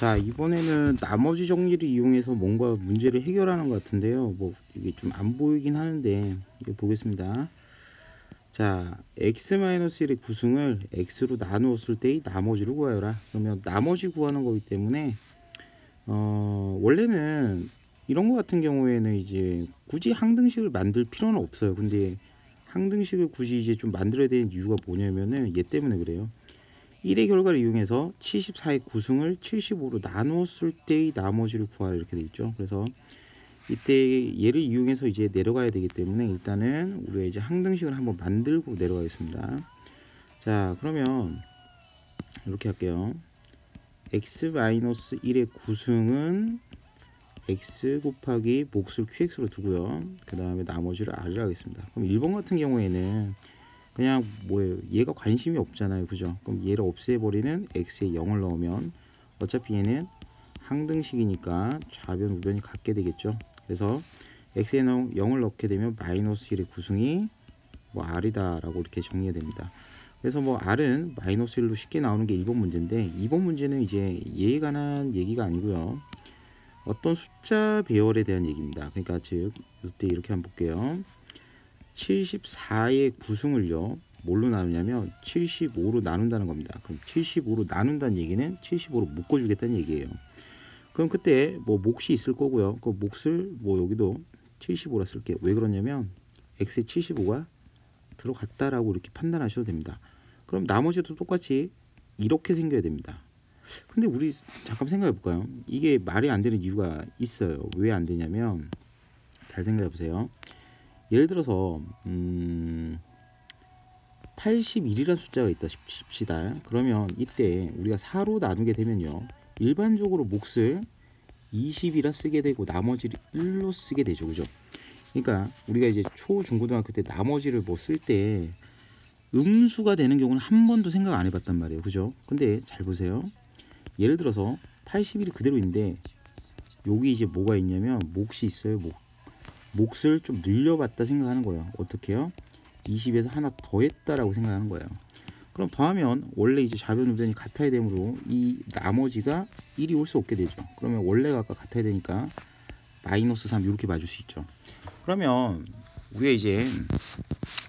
자, 이번에는 나머지 정리를 이용해서 뭔가 문제를 해결하는 것 같은데요. 뭐 이게 좀 안 보이긴 하는데 이거 보겠습니다. 자, x-1의 구승을 x로 나누었을 때의 나머지를 구하여라. 그러면 나머지 구하는 거기 때문에 원래는 이런 거 같은 경우에는 이제 굳이 항등식을 만들 필요는 없어요. 근데 항등식을 굳이 이제 좀 만들어야 되는 이유가 뭐냐면은 얘 때문에 그래요. 1의 결과를 이용해서 74의 구승을 75로 나누었을 때의 나머지를 구하라 이렇게 돼 있죠. 그래서 이때 얘를 이용해서 이제 내려가야 되기 때문에 일단은 우리가 이제 항등식을 한번 만들고 내려가겠습니다. 자, 그러면 이렇게 할게요. x-1의 구승은 x 곱하기 몫을 qx로 두고요. 그 다음에 나머지를 r을 하겠습니다. 그럼 1번 같은 경우에는 그냥 뭐예요? 얘가 관심이 없잖아요. 그죠? 그럼 얘를 없애버리는 x에 0을 넣으면 어차피 얘는 항등식이니까 좌변 우변이 같게 되겠죠. 그래서 x에 0을 넣게 되면 마이너스 1의 구승이 뭐 r이다 라고 이렇게 정리가 됩니다. 그래서 뭐 r은 마이너스 1로 쉽게 나오는 게 1번 문제인데 2번 문제는 이제 얘에 관한 얘기가 아니고요. 어떤 숫자 배열에 대한 얘기입니다. 그러니까 즉 이때 이렇게 한번 볼게요. 74의 구승을요 뭘로 나누냐면 75로 나눈다는 겁니다. 그럼 75로 나눈다는 얘기는 75로 묶어주겠다는 얘기예요. 그럼 그때 뭐 몫이 있을 거고요. 그 몫을 뭐 여기도 75라 쓸게요. 왜 그러냐면 x에 75가 들어갔다라고 이렇게 판단하셔도 됩니다. 그럼 나머지도 똑같이 이렇게 생겨야 됩니다. 근데 우리 잠깐 생각해 볼까요? 이게 말이 안 되는 이유가 있어요. 왜 안 되냐면 잘 생각해 보세요. 예를 들어서 81이라는 숫자가 있다 싶시다. 그러면 이때 우리가 4로 나누게 되면요. 일반적으로 몫을 20이라 쓰게 되고 나머지를 1로 쓰게 되죠. 그죠? 그러니까 우리가 이제 초, 중고등학교 때 나머지를 뭐 쓸 때 음수가 되는 경우는 한 번도 생각 안 해봤단 말이에요. 그죠? 근데 잘 보세요. 예를 들어서 81이 그대로 있는데 여기 이제 뭐가 있냐면 몫이 있어요. 몫을 좀 늘려봤다 생각하는 거예요. 어떻게 해요? 20에서 하나 더했다라고 생각하는 거예요. 그럼 더하면 원래 이제 좌변 우변이 같아야 되므로 이 나머지가 1이 올 수 없게 되죠. 그러면 원래가 아까 같아야 되니까 마이너스 3 이렇게 맞을 수 있죠. 그러면 우리가 이제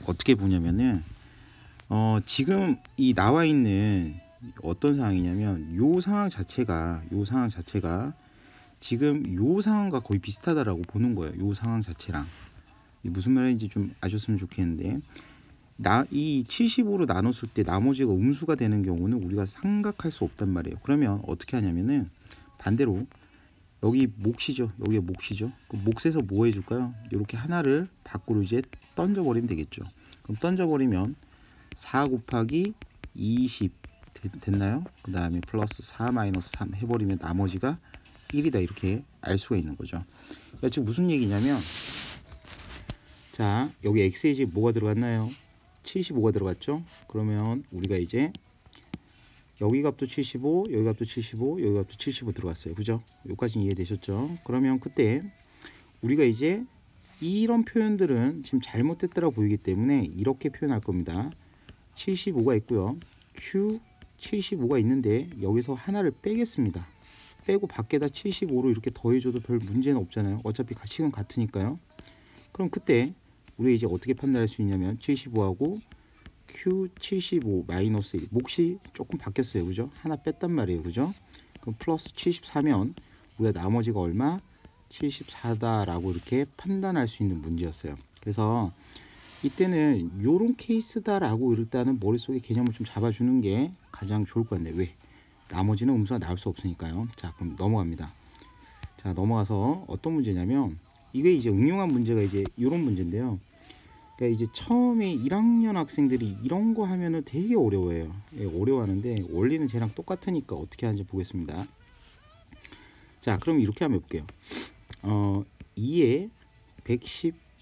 어떻게 보냐면은 지금 이 나와 있는 어떤 상황이냐면 요 상황 자체가 지금 요 상황과 거의 비슷하다라고 보는 거예요. 요 상황 자체랑. 무슨 말인지 좀 아셨으면 좋겠는데 이 75로 나눴을 때 나머지가 음수가 되는 경우는 우리가 생각할 수 없단 말이에요. 그러면 어떻게 하냐면은 반대로 여기 몫이죠. 여기가 몫이죠. 그럼 몫에서 뭐 해줄까요? 이렇게 하나를 밖으로 이제 던져버리면 되겠죠. 그럼 던져버리면 4 곱하기 20 됐나요? 그 다음에 플러스 4 마이너스 3 해버리면 나머지가 1이다 이렇게 알 수가 있는 거죠. 그러니까 지금 무슨 얘기냐면 자 여기 x에 이제 뭐가 들어갔나요? 75가 들어갔죠. 그러면 우리가 이제 여기 값도 75 여기 값도 75 여기 값도 75 들어갔어요. 그죠? 여기까지 이해되셨죠? 그러면 그때 우리가 이제 이런 표현들은 지금 잘못됐다고 보이기 때문에 이렇게 표현할 겁니다. 75가 있고요. q 75가 있는데 여기서 하나를 빼겠습니다. 빼고 밖에다 75로 이렇게 더해줘도 별 문제는 없잖아요. 어차피 가치는 같으니까요. 그럼 그때 우리 이제 어떻게 판단할 수 있냐면 75하고 Q75 마이너스 1 몫이 조금 바뀌었어요. 그죠? 하나 뺐단 말이에요. 그죠? 그럼 플러스 74면 우리가 나머지가 얼마? 74다라고 이렇게 판단할 수 있는 문제였어요. 그래서 이때는 요런 케이스다라고 일단은 머릿속에 개념을 좀 잡아주는 게 가장 좋을 것 같네요. 왜? 나머지는 음수가 나올 수 없으니까요. 자, 그럼 넘어갑니다. 자, 넘어가서 어떤 문제냐면 이게 이제 응용한 문제가 이제 이런 문제인데요. 그러니까 이제 처음에 1학년 학생들이 이런 거 하면은 되게 어려워해요. 예, 어려워하는데 원리는 쟤랑 똑같으니까 어떻게 하는지 보겠습니다. 자, 그럼 이렇게 한번 해볼게요. 2에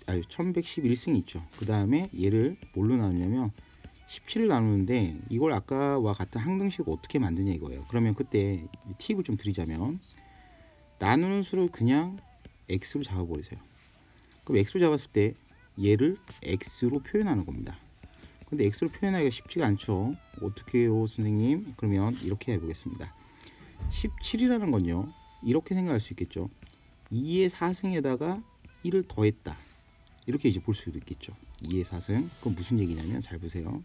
1111승이 있죠. 그 다음에 얘를 뭘로 나누냐면 17을 나누는데 이걸 아까와 같은 항등식을 어떻게 만드냐 이거예요. 그러면 그때 팁을 좀 드리자면 나누는 수를 그냥 x로 잡아버리세요. 그럼 x로 잡았을 때 얘를 x로 표현하는 겁니다. 근데 x로 표현하기가 쉽지가 않죠. 어떻게 해요 선생님? 그러면 이렇게 해보겠습니다. 17이라는 건요, 이렇게 생각할 수 있겠죠. 2의 4승에다가 1을 더했다, 이렇게 이제 볼 수도 있겠죠. 2의 4승, 그건 무슨 얘기냐면, 잘 보세요.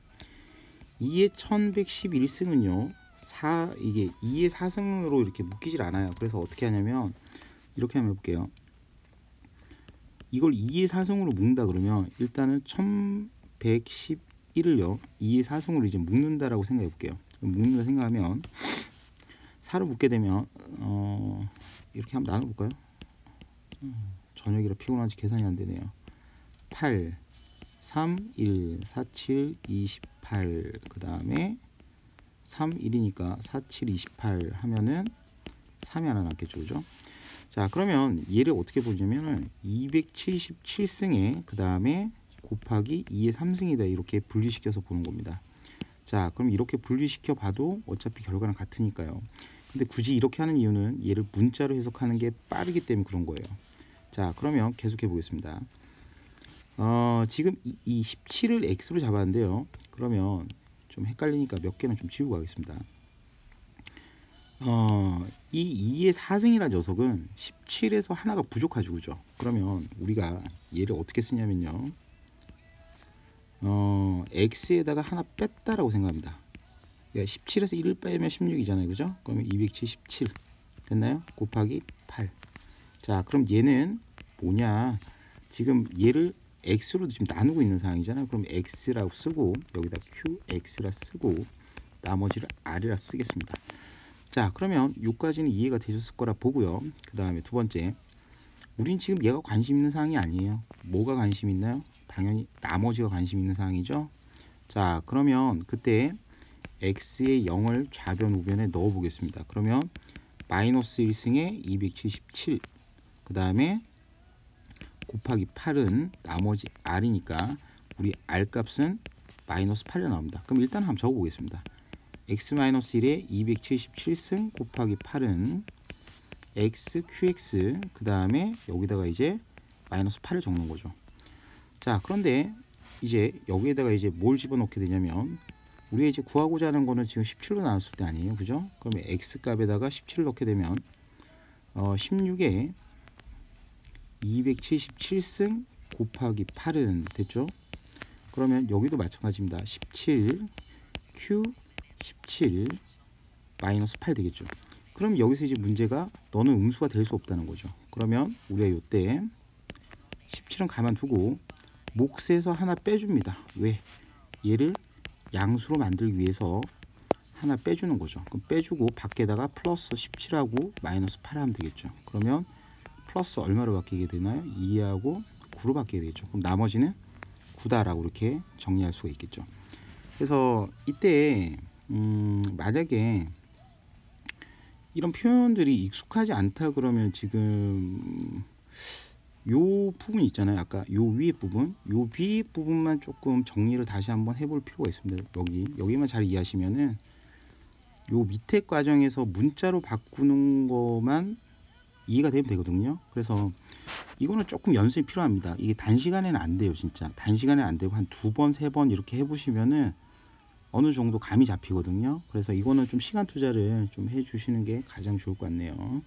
2의 1111승은요, 이게 2의 4승으로 이렇게 묶이질 않아요. 그래서 어떻게 하냐면, 이렇게 한번 해볼게요. 이걸 2의 4승으로 묶는다 그러면, 일단은 1111을요 2의 4승으로 이제 묶는다라고 생각해 볼게요. 묶는다 생각하면 4로 묶게 되면 이렇게 한번 나눠 볼까요? 저녁이라 피곤한지 계산이 안 되네요. 8 3 1 4 7 28, 그 다음에 3 1이니까 4 7 28 하면은 3이 하나 남겠죠, 그죠? 자, 그러면 얘를 어떻게 보냐면은 277승에 그 다음에 곱하기 2의 3승이다, 이렇게 분리시켜서 보는 겁니다. 자, 그럼 이렇게 분리시켜 봐도 어차피 결과는 같으니까요. 근데 굳이 이렇게 하는 이유는 얘를 문자로 해석하는 게 빠르기 때문에 그런 거예요. 자, 그러면 계속해 보겠습니다. 지금 이 17을 x로 잡았는데요. 그러면 좀 헷갈리니까 몇 개는 좀 지우고 가겠습니다. 이 2의 4승이라는 녀석은 17에서 하나가 부족하죠, 그죠? 그러면 우리가 얘를 어떻게 쓰냐면요, x에다가 하나 뺐다라고 생각합니다. 17에서 1을 빼면 16이잖아요, 그죠? 그러면 277 됐나요? 곱하기 8. 자, 그럼 얘는 뭐냐? 지금 얘를 x로 지금 나누고 있는 상황이잖아요. 그럼 x라고 쓰고 여기다 qx라 쓰고 나머지를 r이라 쓰겠습니다. 자, 그러면 요까지는 이해가 되셨을 거라 보고요. 그 다음에 두 번째, 우린 지금 얘가 관심 있는 사항이 아니에요. 뭐가 관심 있나요? 당연히 나머지가 관심 있는 사항이죠. 자, 그러면 그때 x의 0을 좌변 우변에 넣어 보겠습니다. 그러면 마이너스 1승에 277, 그 다음에 곱하기 8은 나머지 r이니까 우리 r 값은 마이너스 8이 나옵니다. 그럼 일단 한번 적어 보겠습니다. x-1에 277승 곱하기 8은 x qx, 그 다음에 여기다가 이제 마이너스 8을 적는 거죠. 자, 그런데 이제 여기에다가 이제 뭘 집어넣게 되냐면, 우리가 이제 구하고자 하는 거는 지금 17로 나눴을 때 아니에요, 그죠? 그러면 x 값에다가 17을 넣게 되면 16에 277승 곱하기 8은 됐죠? 그러면 여기도 마찬가지입니다. 17 q 17 마이너스 8 되겠죠. 그럼 여기서 이제 문제가 너는 음수가 될 수 없다는 거죠. 그러면 우리가 이때 17은 가만두고 몫에서 하나 빼줍니다. 왜? 얘를 양수로 만들기 위해서 하나 빼주는 거죠. 그럼 빼주고 밖에다가 플러스 17하고 마이너스 8 하면 되겠죠. 그러면 플러스 얼마로 바뀌게 되나요? 2하고 9로 바뀌게 되겠죠. 그럼 나머지는 9다라고 이렇게 정리할 수가 있겠죠. 그래서 이때 만약에 이런 표현들이 익숙하지 않다 그러면 지금 요 부분 있잖아요. 아까 요 위에 부분, 요 위에 부분만 조금 정리를 다시 한번 해볼 필요가 있습니다. 여기만 잘 이해하시면은 요 밑에 과정에서 문자로 바꾸는 것만 이해가 되면 되거든요. 그래서 이거는 조금 연습이 필요합니다. 이게 단시간에는 안 돼요, 진짜. 단시간에는 안 되고 한 2번, 3번 이렇게 해보시면은 어느 정도 감이 잡히거든요. 그래서 이거는 좀 시간 투자를 좀 해주시는 게 가장 좋을 것 같네요.